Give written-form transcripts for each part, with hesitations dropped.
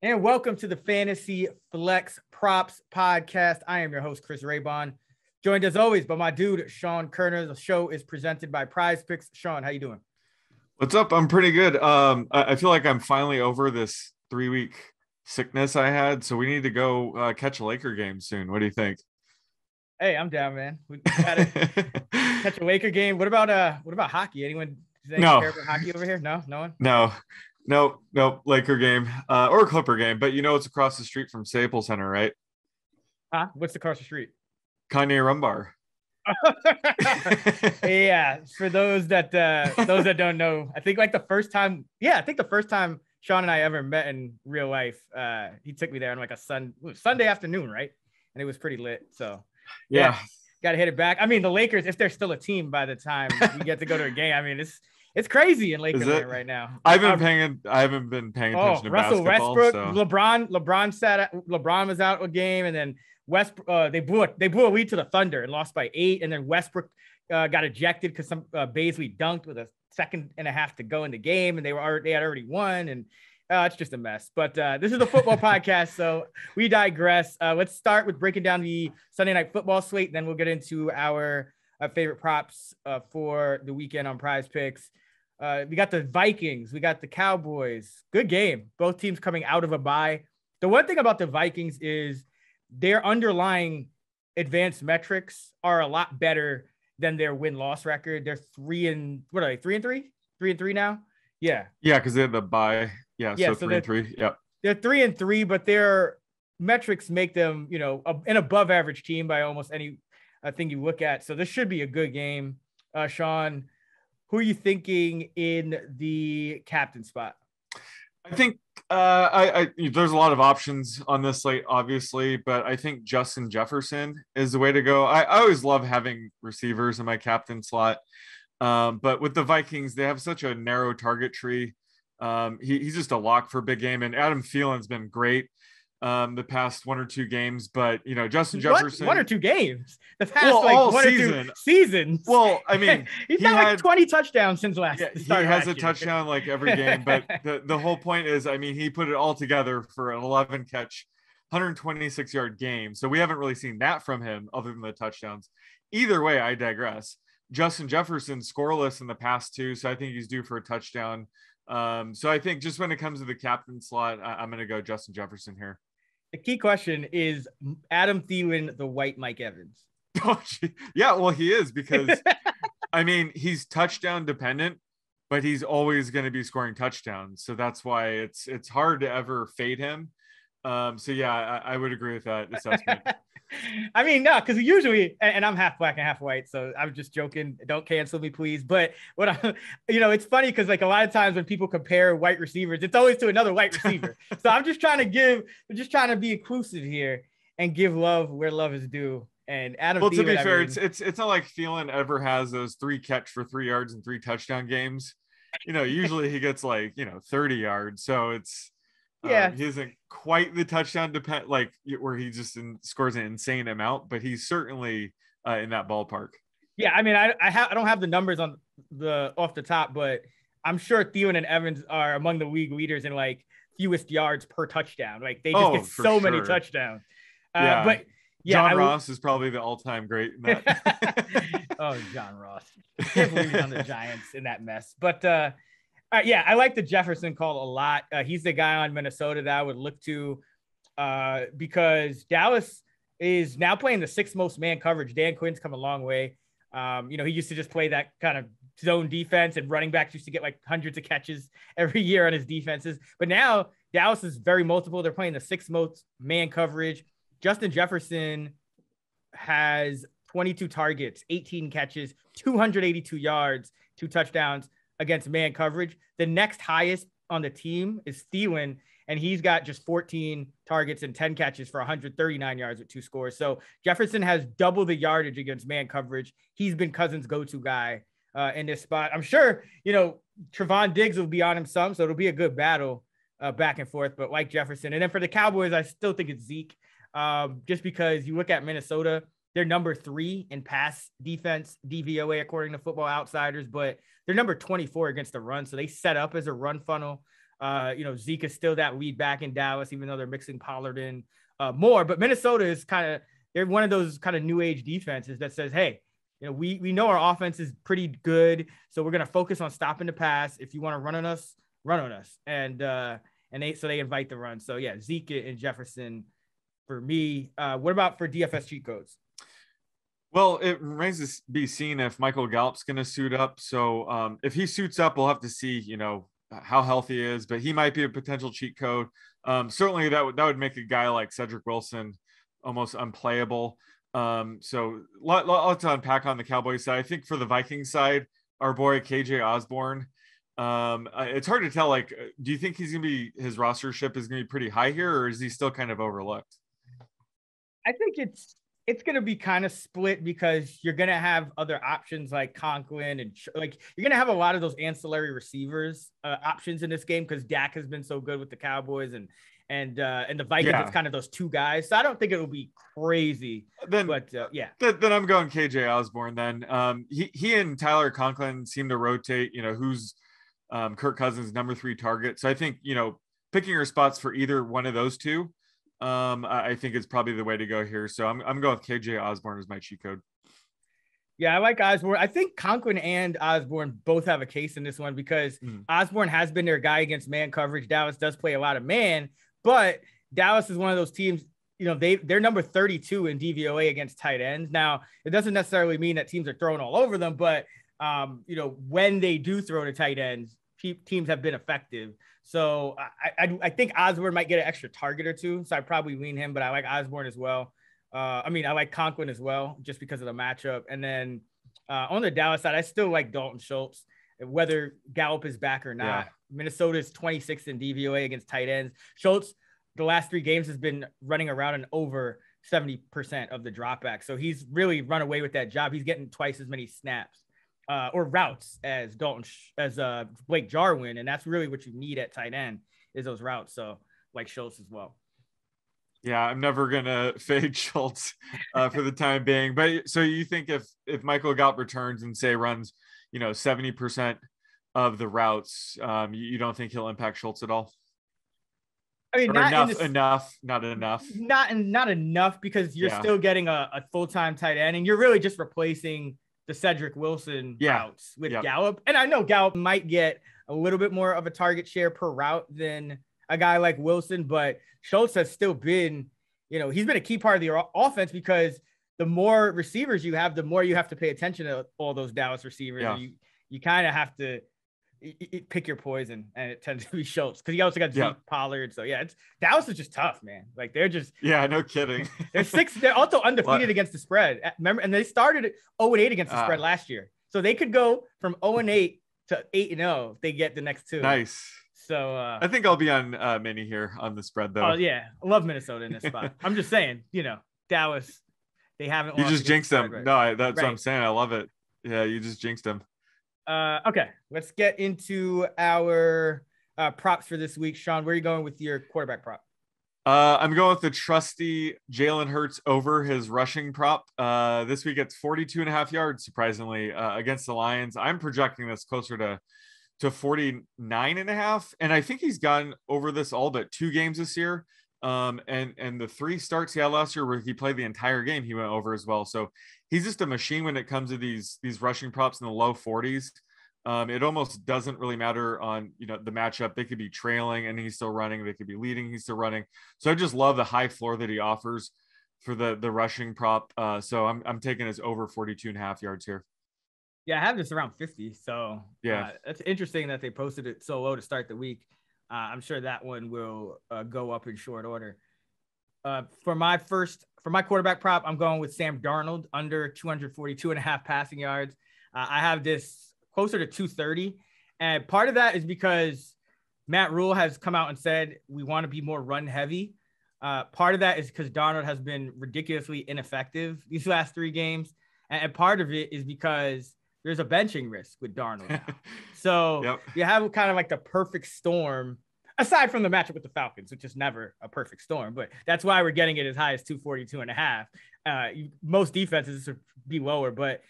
And welcome to the Fantasy Flex Props Podcast. I am your host, Chris Raybon, joined as always by my dude, Sean Kerner. The show is presented by Prize Picks. Sean, how you doing? What's up? I'm pretty good. I feel like I'm finally over this 3-week sickness I had, so we need to go catch a Laker game soon. What do you think? Hey, I'm down, man. We gotta catch a Laker game. What about hockey? Anyone No. care about hockey over here? No one? No, Laker game or Clipper game, but it's across the street from Staples Center, right? Huh? What's across the street? Kanye Rumbar. Yeah, for those that don't know, I think the first time Sean and I ever met in real life, he took me there on like a Sunday afternoon, right? And it was pretty lit. So yeah, got to hit it back. I mean, the Lakers, if they're still a team by the time we get to go to a game, I mean, it's crazy in Lakers land right now. I haven't been paying attention to Russell basketball. Westbrook, So. LeBron was out a game, and then they blew a lead to the Thunder and lost by 8, and then Westbrook got ejected because some Baisley dunked with a second and a half to go in the game, and they had already won, and it's just a mess. But this is the football podcast, so we digress. Let's start with breaking down the Sunday night football slate, then we'll get into our favorite props for the weekend on Prize Picks. We got the Vikings, we got the Cowboys. Good game. Both teams coming out of a bye. The one thing about the Vikings is their underlying advanced metrics are a lot better than their win-loss record. They're 3-3? 3-3 now? Yeah. Yeah, because they had the bye. Yeah, so 3-3. Yep. They're 3-3, but their metrics make them, an above average team by almost any thing you look at. So this should be a good game. Sean, who are you thinking in the captain spot? I think there's a lot of options on this slate, obviously, but I think Justin Jefferson is the way to go. I always love having receivers in my captain slot, but with the Vikings, they have such a narrow target tree. He's just a lock for a big game, and Adam Thielen's been great the past 1 or 2 games, but Justin Jefferson 1 or 2 games the past all 1 season. or 2 seasons. Well, I mean, he had 20 touchdowns since last. Yeah, he has a touchdown like every game, but the whole point is, I mean, he put it all together for an 11 catch, 126 yard game. So we haven't really seen that from him other than the touchdowns. Either way, I digress. Justin Jefferson scoreless in the past 2, so I think he's due for a touchdown. So I think just when it comes to the captain slot, I'm going to go Justin Jefferson here. The key question is Adam Thielen, the white Mike Evans. Yeah, well, he is, because I mean, he's touchdown dependent, but he's always going to be scoring touchdowns. So that's why it's hard to ever fade him. So yeah, I would agree with that assessment. I mean, no, because usually, and I'm half black and half white, so I'm just joking. Don't cancel me, please. But it's funny because like a lot of times when people compare white receivers, it's always to another white receiver. So I'm just trying to be inclusive here and give love where love is due. And Adam. Well, Thielen, to be fair, it's not like Thielen ever has those 3 catch for 3 yards and 3 touchdown games. Usually he gets 30 yards. So it's. Yeah, he isn't quite the touchdown where he just scores an insane amount, but he's certainly in that ballpark. Yeah, I mean, I don't have the numbers on off the top, but I'm sure Thielen and Evans are among the league leaders in fewest yards per touchdoan. Like they just get so many touchdowns. Yeah. But yeah, John Ross is probably the all-time great in that. Oh, John Ross! I can't believe he's on the Giants in that mess, but. Yeah, I like the Jefferson call a lot. He's the guy on Minnesota that I would look to because Dallas is now playing the 6th most man coverage. Dan Quinn's come a long way. He used to just play that kind of zone defense, and running backs used to get hundreds of catches every year on his defenses. But now Dallas is very multiple. They're playing the 6th most man coverage. Justin Jefferson has 22 targets, 18 catches, 282 yards, 2 touchdowns against man coverage. The next highest on the team is Thielen, and he's got just 14 targets and 10 catches for 139 yards with 2 scores. So Jefferson has double the yardage against man coverage. He's been Cousins' go-to guy in this spot. I'm sure, Trevon Diggs will be on him some, so it'll be a good battle back and forth, but like Jefferson. And then for the Cowboys, I still think it's Zeke, just because you look at Minnesota, they're number 3 in pass defense, DVOA, according to Football Outsiders, but they're number 24 against the run. So they set up as a run funnel. Zeke is still that lead back in Dallas, even though they're mixing Pollard in more. But Minnesota is they're one of those kind of new age defenses that says, hey, we know our offense is pretty good, so we're going to focus on stopping the pass. If you want to run on us, run on us. And they invite the run. So yeah, Zeke and Jefferson for me. What about for DFS cheat codes? Well, it remains to be seen if Michael Gallup's going to suit up. So if he suits up, we'll have to see, how healthy he is, but he might be a potential cheat code. Certainly that would make a guy like Cedric Wilson almost unplayable. So lots to unpack on the Cowboys side. I think for the Vikings side, our boy KJ Osborne, it's hard to tell. Like, do you think his rostership is going to be pretty high here, or is he still kind of overlooked? I think it's going to be kind of split because you're going to have other options like Conklin and you're going to have a lot of those ancillary receivers options in this game because Dak has been so good with the Cowboys and the Vikings. It's kind of those two guys. So I don't think it will be crazy. Then I'm going KJ Osborne. Then he and Tyler Conklin seem to rotate. Who's Kirk Cousins' number 3 target. So I think picking your spots for either one of those two. I think it's probably the way to go here. So I'm going with KJ Osborne as my cheat code. Yeah, I like Osborne. I think Conklin and Osborne both have a case in this one because Osborne has been their guy against man coverage. Dallas does play a lot of man, but Dallas is one of those teams, they're number 32 in DVOA against tight ends. Now, it doesn't necessarily mean that teams are throwing all over them, but when they do throw to tight ends, teams have been effective. So I think Osborne might get an extra target or two. So I probably lean him, but I like Osborne as well. I like Conklin as well, just because of the matchup. And then on the Dallas side, I still like Dalton Schultz, whether Gallup is back or not. Yeah. Minnesota is 26th in DVOA against tight ends. Schultz, the last 3 games, has been running around an over 70% of the dropback. So he's really run away with that job. He's getting twice as many snaps. Or routes as Blake Jarwin, and that's really what you need at tight end is those routes. So like Schultz as well. Yeah, I'm never gonna fade Schultz for the time being. But so you think if Michael Gallup returns and say runs, 70% of the routes, you don't think he'll impact Schultz at all? I mean, not enough. Not enough because you're still getting a full-time tight end, and you're really just replacing the Cedric Wilson routes with Gallup. And I know Gallup might get a little bit more of a target share per route than a guy like Wilson, but Schultz has still been, he's been a key part of the offense because the more receivers you have, the more you have to pay attention to all those Dallas receivers. Yeah. You kind of have to pick your poison, and it tends to be Schultz because you also got Zeke, Pollard. So Dallas is just tough, man. Like they're just no kidding. They're also undefeated against the spread. Remember, and they started 0-8 against the spread last year, so they could go from 0-8 to 8-0 if they get the next 2. Nice. So I think I'll be on Mini here on the spread though. Oh yeah, I love Minnesota in this spot. I'm just saying, Dallas, they haven't. You just jinxed them. Right. No, that's what I'm saying. I love it. Yeah, you just jinxed them. Okay, let's get into our props for this week. Sean, where are you going with your quarterback prop? I'm going with the trusty Jalen Hurts over his rushing prop. This week it's 42.5 yards, surprisingly, against the Lions. I'm projecting this closer to 49.5, and I think he's gotten over this all but 2 games this year. And the 3 starts he had last year where he played the entire game, he went over as well. So he's just a machine when it comes to these rushing props in the low 40s. It almost doesn't really matter on the matchup. They could be trailing and he's still running. They could be leading, he's still running. So I just love the high floor that he offers for the rushing prop. So I'm taking his over 42.5 yards here. Yeah, I have this around 50. So it's interesting that they posted it so low to start the week. I'm sure that one will go up in short order. For my quarterback prop, I'm going with Sam Darnold under 242.5 passing yards. I have this closer to 230. And part of that is because Matt Rule has come out and said, we want to be more run heavy. Part of that is because Darnold has been ridiculously ineffective these last 3 games. And part of it is because there's a benching risk with Darnold now. So you have kind of like the perfect storm, aside from the matchup with the Falcons, which is never a perfect storm, but that's why we're getting it as high as 242.5. Most defenses would be lower, but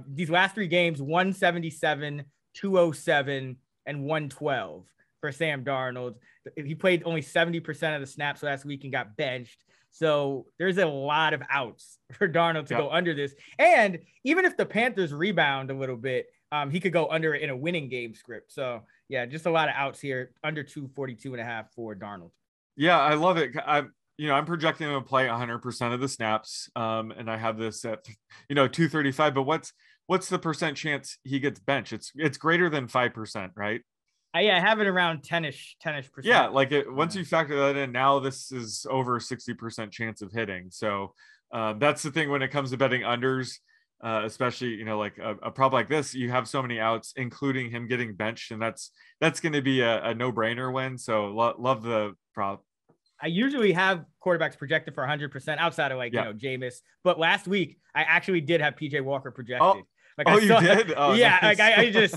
these last 3 games, 177, 207, and 112. for Sam Darnold. He played only 70% of the snaps last week and got benched. So there's a lot of outs for Darnold to go under this. And even if the Panthers rebound a little bit, he could go under it in a winning game script. So yeah, just a lot of outs here, under 242.5 for Darnold. Yeah, I love it. I'm projecting him to play 100% of the snaps. And I have this at, 235, but what's the percent chance he gets benched? It's greater than 5%, right? I have it around 10-ish percent. Yeah, like once you factor that in, now this is over 60% chance of hitting. So that's the thing when it comes to betting unders, especially like a prop like this. You have so many outs, including him getting benched, and that's going to be a no-brainer win. So love the prop. I usually have quarterbacks projected for 100% outside of Jameis, but last week I actually did have PJ Walker projected. You did? Oh, yeah. Nice.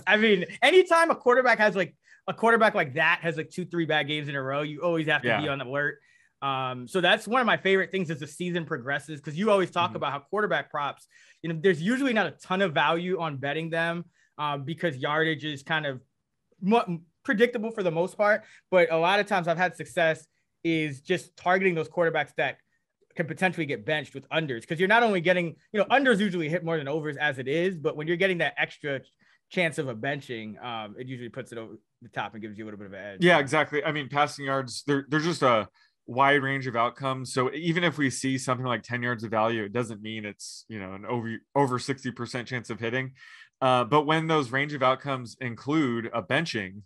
Anytime a quarterback has like that has 2-3 bad games in a row, you always have to be on alert. So that's one of my favorite things as the season progresses, because you always talk about how quarterback props, there's usually not a ton of value on betting them because yardage is kind of predictable for the most part. But a lot of times I've had success is just targeting those quarterbacks that can potentially get benched with unders, because you're not only getting, unders usually hit more than overs as it is, but when you're getting that extra chance of a benching, it usually puts it over the top and gives you a little bit of an edge. Yeah, exactly. I mean, passing yards, there's just a wide range of outcomes. So even if we see something like 10 yards of value, it doesn't mean it's, an over 60% chance of hitting. But when those range of outcomes include a benching,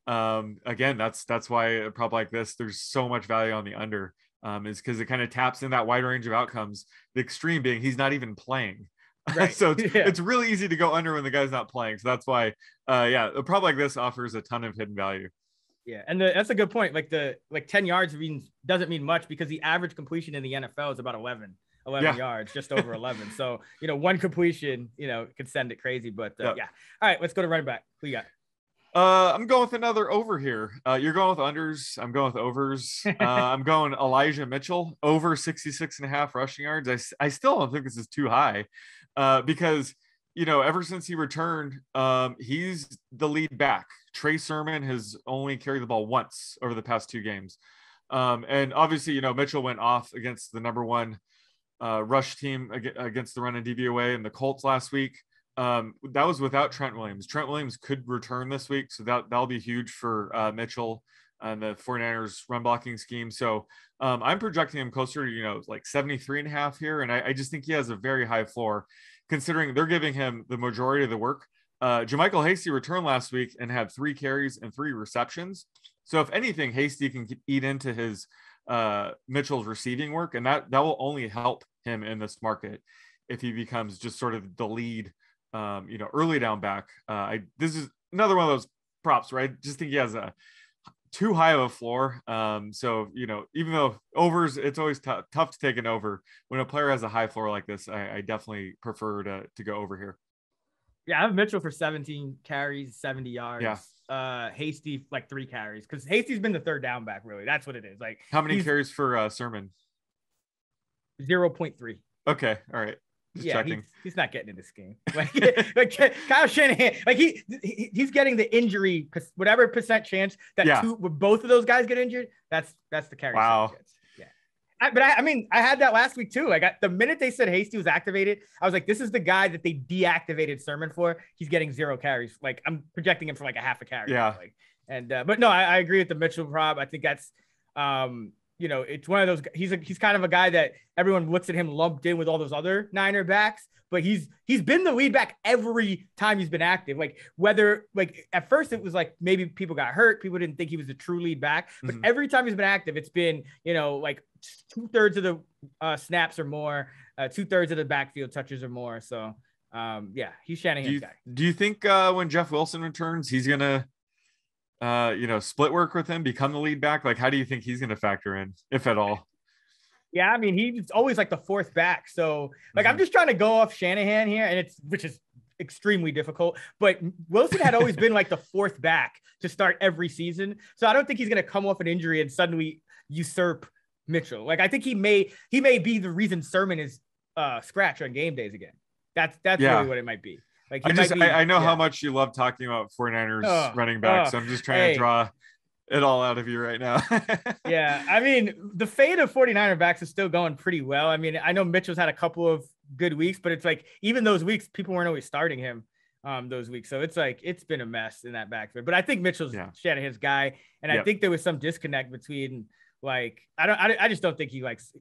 again, that's why a prop like this, there's so much value on the under, is because it kind of taps in that wide range of outcomes. The extreme being he's not even playing. Right. So it's really easy to go under when the guy's not playing. So that's why, a prop like this offers a ton of hidden value. Yeah, and that's a good point. Like 10 yards doesn't mean much, because the average completion in the NFL is about 11 yards, just over 11. So, one completion, could send it crazy. But All right, let's go to running back. Who you got? I'm going with another over here. You're going with unders. I'm going with overs. I'm going Elijah Mitchell over 66.5 rushing yards. I still don't think this is too high, because, ever since he returned, he's the lead back. Trey Sermon has only carried the ball once over the past 2 games. And obviously, Mitchell went off against the number 1 rush team against the run and DVOA and the Colts last week. That was without Trent Williams. Trent Williams could return this week, so that'll be huge for Mitchell and the 49ers run blocking scheme. So I'm projecting him closer to, 73.5 here. And I just think he has a very high floor, considering they're giving him the majority of the work. Jermichael Hasty returned last week and had 3 carries and 3 receptions. So if anything, Hasty can eat into his Mitchell's receiving work, and that will only help him in this market if he becomes just sort of the lead, early down back. This is another one of those props, right? Just think he has a too high of a floor. So, even though overs, it's always tough to take an over. When a player has a high floor like this, I definitely prefer to go over here. Yeah, I have Mitchell for 17 carries, 70 yards. Yeah. Hasty 3 carries, because Hasty's been the third down back, really. That's what it is. How many carries for Sermon? 0.3. Okay, all right. He's not getting in this game. Kyle Shanahan, he's getting the injury, whatever percent chance that both of those guys get injured. That's the carry. Wow. I had that last week too. The minute they said Hasty was activated, I was like, this is the guy that they deactivated Sermon for. He's getting 0 carries. I'm projecting him for a half a carry. Yeah. But no, I agree with the Mitchell prop. I think that's, it's one of those. He's kind of a guy that everyone looks at him lumped in with all those other Niner backs, but he's been the lead back every time he's been active. Whether at first it was maybe people got hurt, people didn't think he was the true lead back, but every time he's been active, it's been 2/3 of the snaps or more, 2/3 of the backfield touches or more. So he's Shanahan's guy. Do you think when Jeff Wilson returns, he's gonna split work with him, become the lead back? How do you think he's going to factor in, if at all? Yeah, he's always the 4th back. So I'm just trying to go off Shanahan here, and which is extremely difficult. But Wilson had always been the 4th back to start every season. So I don't think he's going to come off an injury and suddenly usurp Mitchell. I think he may be the reason Sermon is scratch on game days again. That's really what it might be. I know how much you love talking about 49ers running back, so I'm just trying to draw it all out of you right now. Yeah. I mean, the fate of 49er backs is still going pretty well. I mean, I know Mitchell's had a couple of good weeks, but it's like, even those weeks, people weren't always starting him those weeks. So it's like, it's been a mess in that backfield, but I think Mitchell's Shanahan's guy. And I think there was some disconnect between like, I just don't think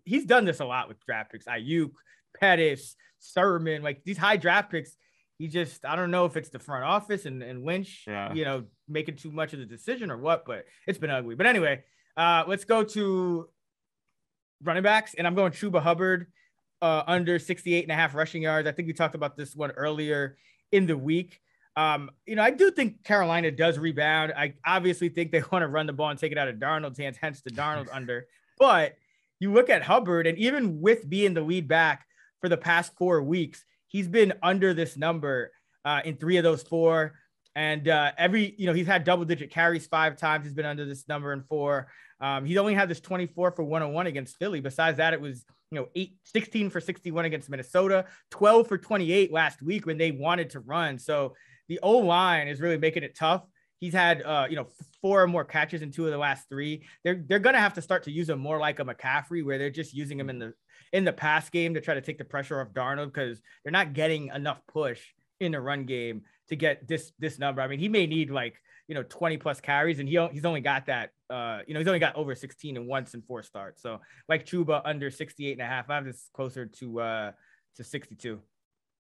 he's done this a lot with draft picks. Ayuk, Pettis, Sermon, like these high draft picks. He just, I don't know if it's the front office and Lynch, making too much of the decision or what, but it's been ugly. But anyway, let's go to running backs, and I'm going Chuba Hubbard under 68.5 rushing yards. I think we talked about this one earlier in the week. I do think Carolina does rebound. I obviously think they want to run the ball and take it out of Darnold's hands, hence the Darnold under. But you look at Hubbard, and even with being the lead back for the past 4 weeks, he's been under this number in 3 of those 4. And he's had double-digit carries 5 times. He's been under this number in 4. He only had this 24 for 101 against Philly. Besides that, it was 16 for 61 against Minnesota, 12 for 28 last week when they wanted to run. So the O-line is really making it tough. He's had 4 or more catches in 2 of the last 3. They're gonna have to start to use him more like a McCaffrey, where they're just using him in the pass game to try to take the pressure off Darnold, because they're not getting enough push in the run game to get this number. I mean, he may need 20 plus carries, and he's only got that. He's only got over 16 and once in 4 starts. So like Chuba under 68.5, I have this closer to 62.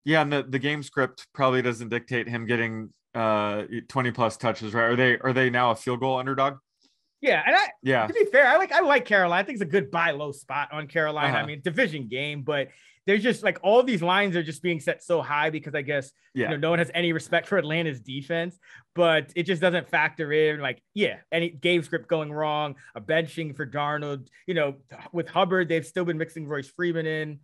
Yeah, and the game script probably doesn't dictate him getting 20 plus touches, right? Are they now a field goal underdog? Yeah, and to be fair, I like Carolina. I think it's a good buy low spot on Carolina. I mean, division game, but there's just like all these lines are just being set so high because I guess no one has any respect for Atlanta's defense, but it just doesn't factor in any game script going wrong, a benching for Darnold. With Hubbard, they've still been mixing Royce Freeman in.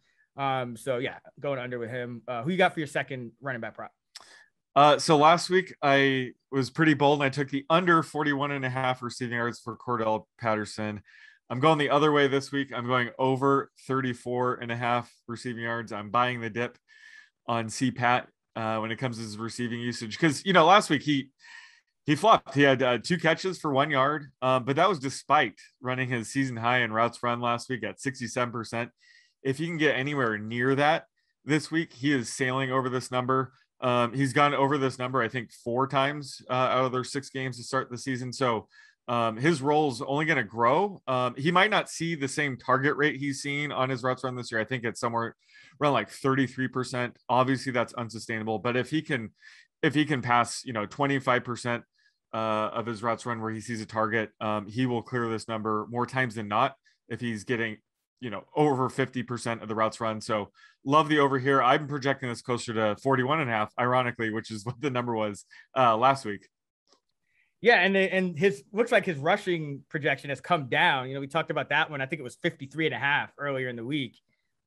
So going under with him. Who you got for your second running back prop? So last week I was pretty bold and I took the under 41.5 receiving yards for Cordarrelle Patterson. I'm going the other way this week. I'm going over 34.5 receiving yards. I'm buying the dip on CPAT when it comes to his receiving usage. Because, last week he flopped. He had 2 catches for 1 yard, but that was despite running his season high in routes run last week at 67%. If you can get anywhere near that this week, he is sailing over this number. He's gone over this number, I think, 4 times out of their 6 games to start the season. So his role is only going to grow. He might not see the same target rate he's seen on his routes run this year. I think it's somewhere around 33%. Obviously, that's unsustainable. But if he can pass, 25% of his routes run where he sees a target, he will clear this number more times than not if he's getting over 50% of the routes run. So love the over here. I'm projecting this closer to 41.5, ironically, which is what the number was last week. Yeah. And his looks like his rushing projection has come down. We talked about that one. I think it was 53.5 earlier in the week.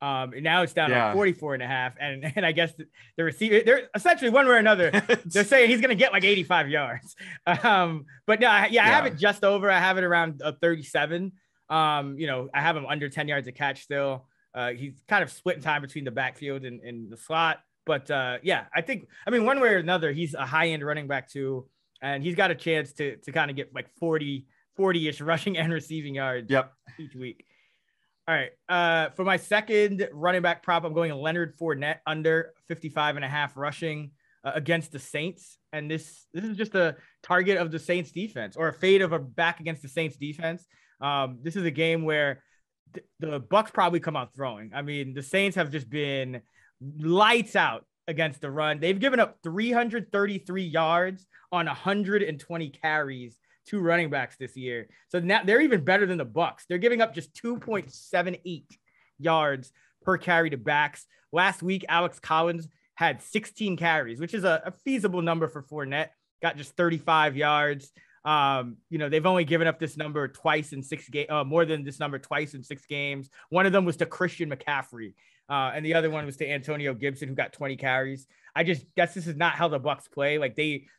And now it's down to 44.5. And I guess the receiver, they're essentially one way or another, they're saying he's going to get 85 yards. But no, I have it just over. I have it around 37. I have him under 10 yards a catch still. He's kind of splitting time between the backfield and the slot. But I think, one way or another, he's a high end running back too. And he's got a chance to kind of get 40-ish rushing and receiving yards each week. All right. For my second running back prop, I'm going Leonard Fournette under 55.5 rushing against the Saints. And this is just a target of the Saints defense, or a fade of a back against the Saints defense. This is a game where the Bucs probably come out throwing. The Saints have just been lights out against the run. They've given up 333 yards on 120 carries to running backs this year. So now they're even better than the Bucs. They're giving up just 2.78 yards per carry to backs. Last week, Alex Collins had 16 carries, which is a feasible number for Fournette. Got just 35 yards. They've only given up this number twice in 6 games, more than this number twice in 6 games. One of them was to Christian McCaffrey. And the other one was to Antonio Gibson, who got 20 carries. I just guess this is not how the Bucs play.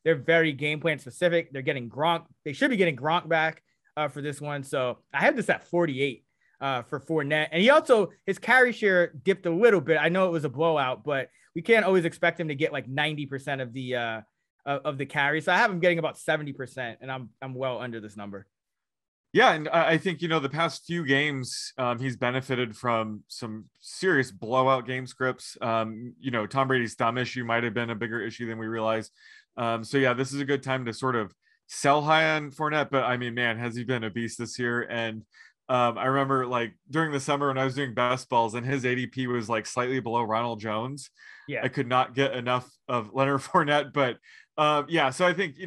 They're very game plan specific. They're getting Gronk. They should be getting Gronk back for this one. So I have this at 48 for Fournette. And his carry share dipped a little bit. I know it was a blowout, but we can't always expect him to get 90% of the carry. So I have him getting about 70%, and I'm well under this number. Yeah, and I think, the past few games, he's benefited from some serious blowout game scripts. Tom Brady's thumb issue might have been a bigger issue than we realized. So yeah, this is a good time to sort of sell high on Fournette, but I mean, man, has he been a beast this year? And I remember like during the summer when I was doing best balls and his ADP was like slightly below Ronald Jones. Yeah. I could not get enough of Leonard Fournette, but yeah, so I think,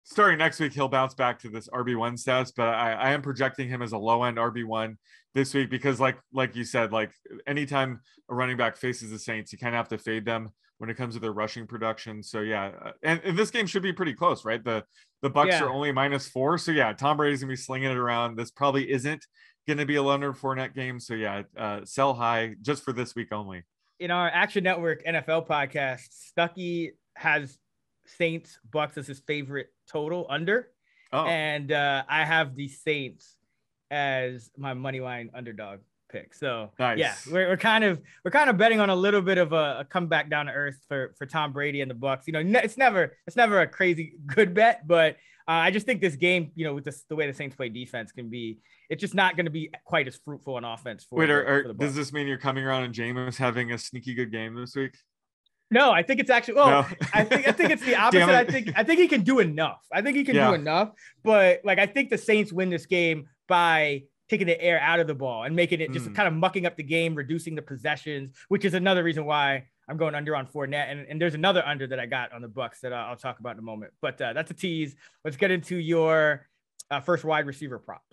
starting next week, he'll bounce back to this RB1 stats, but I am projecting him as a low end RB1 this week because like you said, like anytime a running back faces the Saints, you kind of have to fade them when it comes to their rushing production. So yeah, and this game should be pretty close, right? The Bucks are only -4. So yeah, Tom Brady's gonna be slinging it around. This probably isn't gonna be a Leonard Fournette game. So yeah, sell high just for this week only. In our Action Network NFL podcast, Stuckey has Saints Bucks as his favorite total under. And I have the Saints as my money line underdog pick. So nice. Yeah, we're kind of betting on a little bit of a comeback down to earth for Tom Brady and the Bucks. It's never a crazy good bet, but I just think this game, with the way the Saints play defense it's just not going to be quite as fruitful on offense for the Bucks. Does this mean you're coming around and Jameis having a sneaky good game this week? No, I think it's actually. No. I think it's the opposite. I think he can do enough. Do enough. But I think the Saints win this game by taking the air out of the ball and making it just kind of mucking up the game, reducing the possessions, which is another reason why I'm going under on Fournette. And there's another under that I got on the Bucks that I'll talk about in a moment. But that's a tease. Let's get into your first wide receiver prop.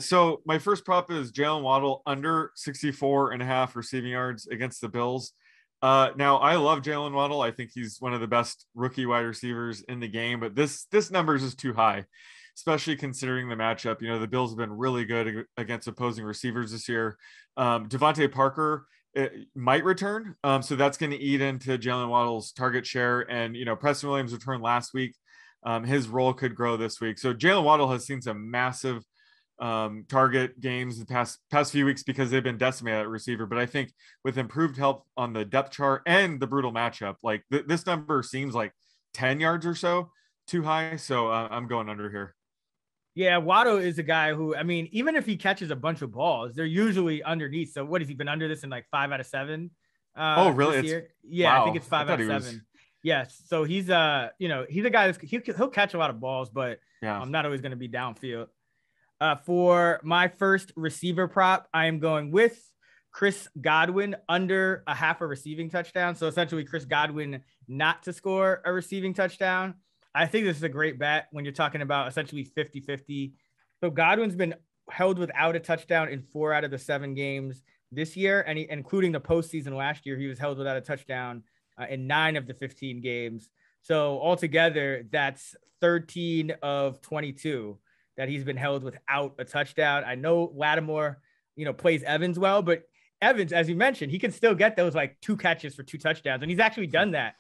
So my first prop is Jaylen Waddle under 64.5 receiving yards against the Bills. Now I love Jaylen Waddle. I think he's one of the best rookie wide receivers in the game, but this number is just too high, especially considering the matchup. The Bills have been really good against opposing receivers this year. Devontae Parker might return. So that's going to eat into Jaylen Waddle's target share. And, Preston Williams returned last week. His role could grow this week. So Jaylen Waddle has seen some massive target games the past few weeks because they've been decimated at receiver. But I think with improved help on the depth chart and the brutal matchup, like this number seems like 10 yards or so too high. So I'm going under here. Yeah, Waddle is a guy who, even if he catches a bunch of balls, they're usually underneath. So what has he been under this in like 5 out of 7? Oh, really? This year? Yeah, wow. I think it's 5 out of 7. Yes. So he's he's a guy he'll catch a lot of balls, but I'm not always going to be downfield. For my first receiver prop, I am going with Chris Godwin under a half a receiving touchdown. So essentially Chris Godwin not to score a receiving touchdown. I think this is a great bet when you're talking about essentially 50-50. So Godwin's been held without a touchdown in 4 out of the 7 games this year, and including the postseason last year, he was held without a touchdown in 9 of the 15 games. So altogether, that's 13 of 22 that he's been held without a touchdown. I know Lattimore, plays Evans well, but Evans, as you mentioned, he can still get those like 2 catches for 2 touchdowns. And he's actually done that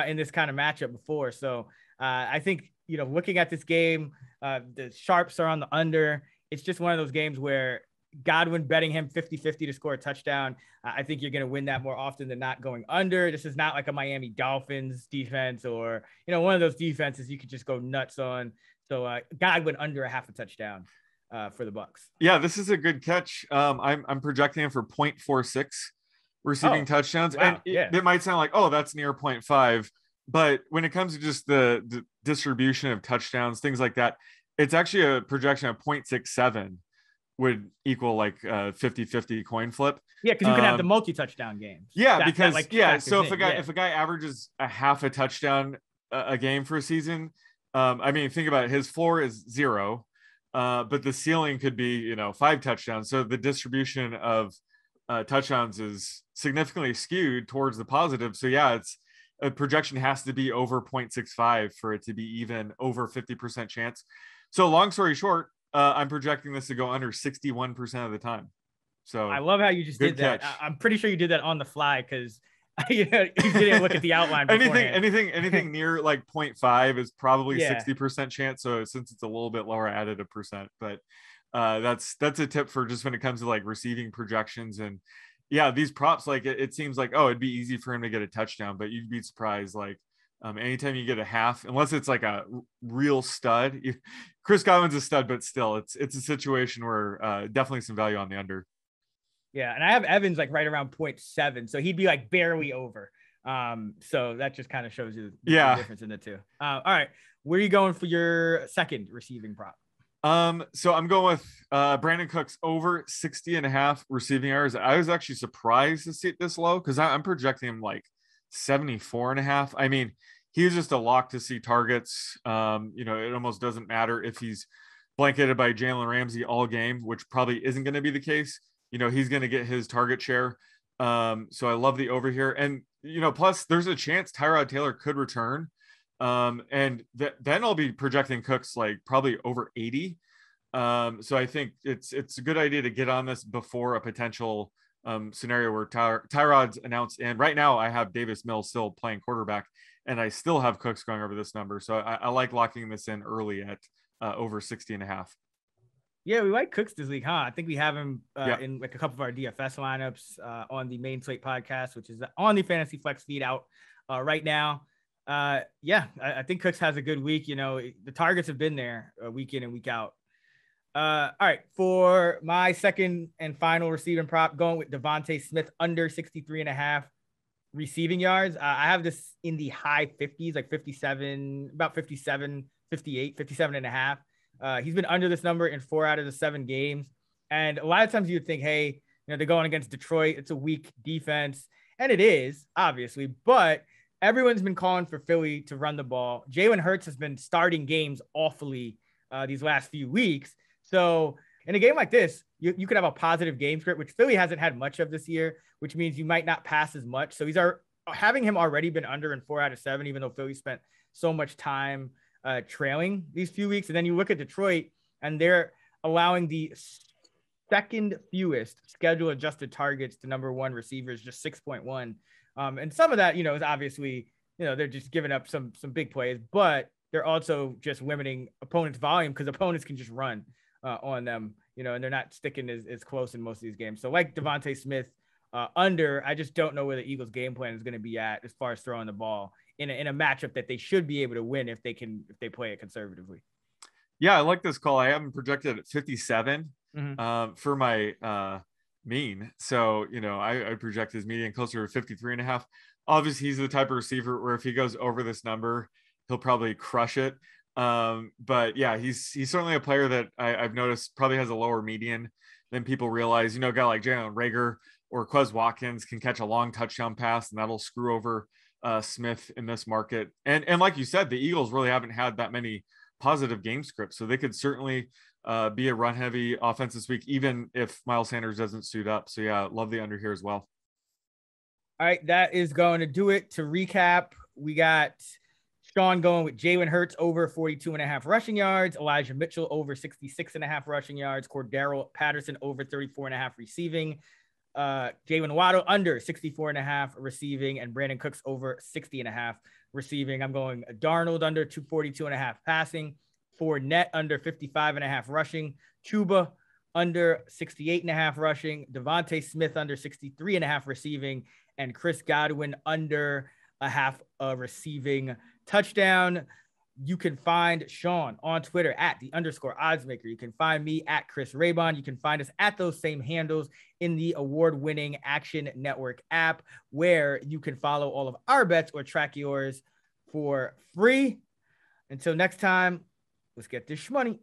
in this kind of matchup before. So I think, looking at this game, the sharps are on the under. It's just one of those games where Godwin betting him 50-50 to score a touchdown. I think you're going to win that more often than not going under. This is not like a Miami Dolphins defense or, one of those defenses you could just go nuts on. So Godwin under a half a touchdown for the Bucks. Yeah, this is a good catch. I'm projecting him for 0.46 receiving touchdowns. Wow. And it might sound like, that's near 0.5. But when it comes to just the distribution of touchdowns, things like that, it's actually a projection of 0.67 would equal like a 50-50 coin flip. Yeah, because you can have the multi-touchdown games. Yeah, so if a guy averages a half a touchdown a game for a season, think about it, his floor is 0, but the ceiling could be 5 touchdowns. So the distribution of touchdowns is significantly skewed towards the positive. So yeah, it's a projection has to be over 0.65 for it to be even over 50% chance. So long story short, I'm projecting this to go under 61% of the time. So I love how you just did that. I'm pretty sure you did that on the fly because you didn't look at the outline. anything near like 0.5 is probably 60% chance. So since it's a little bit lower, I added a percent. But that's a tip for just when it comes to like receiving projections. And yeah, these props, like it seems like, it'd be easy for him to get a touchdown, but you'd be surprised. Like Anytime you get a half, unless it's like a real stud, Chris Godwin's a stud, but still, it's a situation where definitely some value on the under. Yeah, and I have Evans like right around 0.7, so he'd be like barely over. So that just kind of shows you the difference in the two. All right, where are you going for your second receiving prop? So I'm going with Brandin Cooks over 60.5 receiving yards. I was actually surprised to see it this low because I'm projecting him like 74.5. I mean, he was just a lock to see targets. It almost doesn't matter if he's blanketed by Jalen Ramsey all game, which probably isn't going to be the case. He's going to get his target share. So I love the over here. And, plus there's a chance Tyrod Taylor could return. And then I'll be projecting Cooks like probably over 80. So I think it's a good idea to get on this before a potential scenario where Tyrod's announced. And right now I have Davis Mills still playing quarterback, and I still have Cooks going over this number. So I like locking this in early at over 60.5. Yeah, we like Cooks this week, huh? I think we have him in like a couple of our DFS lineups on the Main Slate podcast, which is on the Fantasy Flex feed out right now. I think Cooks has a good week. The targets have been there week in and week out. All right, for my second and final receiving prop, going with DeVonta Smith under 63.5 receiving yards. I have this in the high 50s, like 57, about 57, 58, 57.5. He's been under this number in 4 out of the 7 games. And a lot of times you would think, hey, they're going against Detroit. It's a weak defense. And it is, obviously. But everyone's been calling for Philly to run the ball. Jalen Hurts has been starting games awfully these last few weeks. So in a game like this, you could have a positive game script, which Philly hasn't had much of this year, which means you might not pass as much. So having him already been under in 4 out of 7, even though Philly spent so much time trailing these few weeks. And then you look at Detroit, and they're allowing the second fewest schedule adjusted targets to number 1 receivers, just 6.1. And some of that, is obviously, they're just giving up some big plays, but they're also just limiting opponents' volume because opponents can just run on them, and they're not sticking as close in most of these games. So like DeVonta Smith under, I just don't know where the Eagles' game plan is going to be at as far as throwing the ball in a matchup that they should be able to win if they play it conservatively. Yeah, I like this call. I have him projected at 57 for my mean. So, I project his median closer to 53.5. Obviously, he's the type of receiver where if he goes over this number, he'll probably crush it. But yeah, he's certainly a player that I've noticed probably has a lower median than people realize. A guy like Jalen Reagor or Quez Watkins can catch a long touchdown pass, and that'll screw over Smith in this market. And like you said, the Eagles really haven't had that many positive game scripts, so they could certainly be a run heavy offense this week, even if Miles Sanders doesn't suit up. So yeah, love the under here as well. All right, that is going to do it. To recap, we got Sean going with Jalen Hurts over 42.5 rushing yards, Elijah Mitchell over 66.5 rushing yards, Cordarrelle Patterson over 34.5 receiving, Jaylen Waddle under 64.5 receiving, and Brandin Cooks over 60.5 receiving. I'm going Darnold under 242.5 passing, Fournette under 55.5 rushing, Chuba under 68.5 rushing, DeVonta Smith under 63.5 receiving, and Chris Godwin under a half a receiving touchdown. You can find Sean on Twitter at @_oddsmaker. You can find me at Chris Raybon. You can find us at those same handles in the award-winning Action Network app, where you can follow all of our bets or track yours for free. Until next time, let's get this money.